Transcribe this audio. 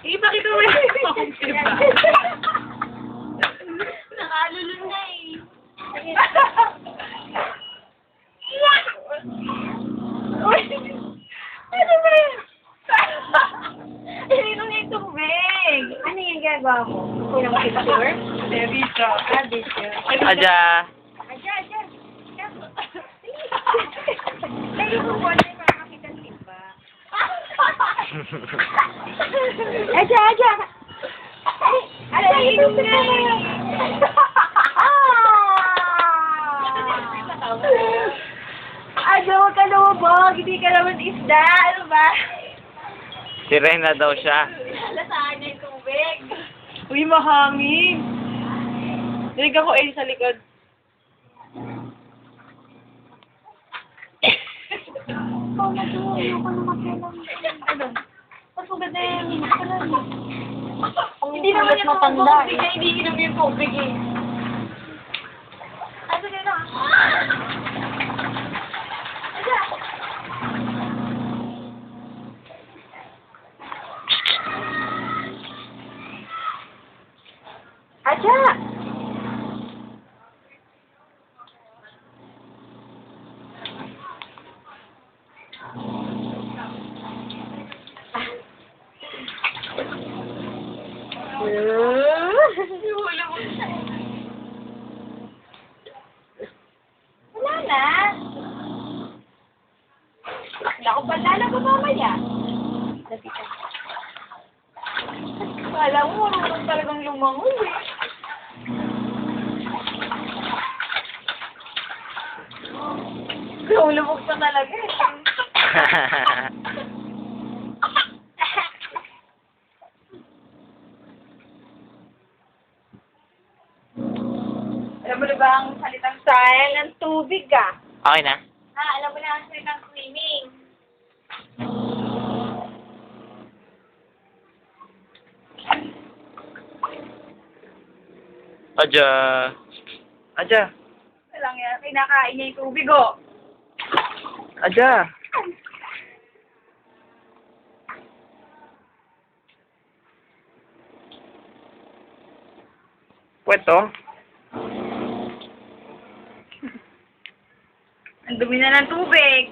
Ipakita mo yung diba? Nakalulun na eh. Uy! Ano ba yun? Hindi na yung tubig. Ano yung gagawa mo? Hindi na makipag-tour? Dito. Dito. Aja. Aja. Tayo mo po na yung makakita ng iba. Aja. Aja, inom na. Aja, huwag ka lumabog. Hindi ka naman isda. Ano ba? Sirena daw siya. Lasaan niya yung tubig. Uy, mahangin. Dinig ako sa likod. Ikaw na to. Ayoko na makialam. Ano? Mas maganda yung hindi naman yung tubig na hindi inom yung tubig eh. Ano na lang? Aja! Wala na. Wala ko palala ko mamaya. Kala mo marunong talagang lumangoy eh. Lumubog pa talaga eh. Alam mo na ba ang salitang sayang ng tubig ah? Okay na? Alam mo na ang salitang swimming. Aja. Aja. Walang yan, kinakain niya yung tubig oh. Aja. Pweto. Ang dumi na ng tubig.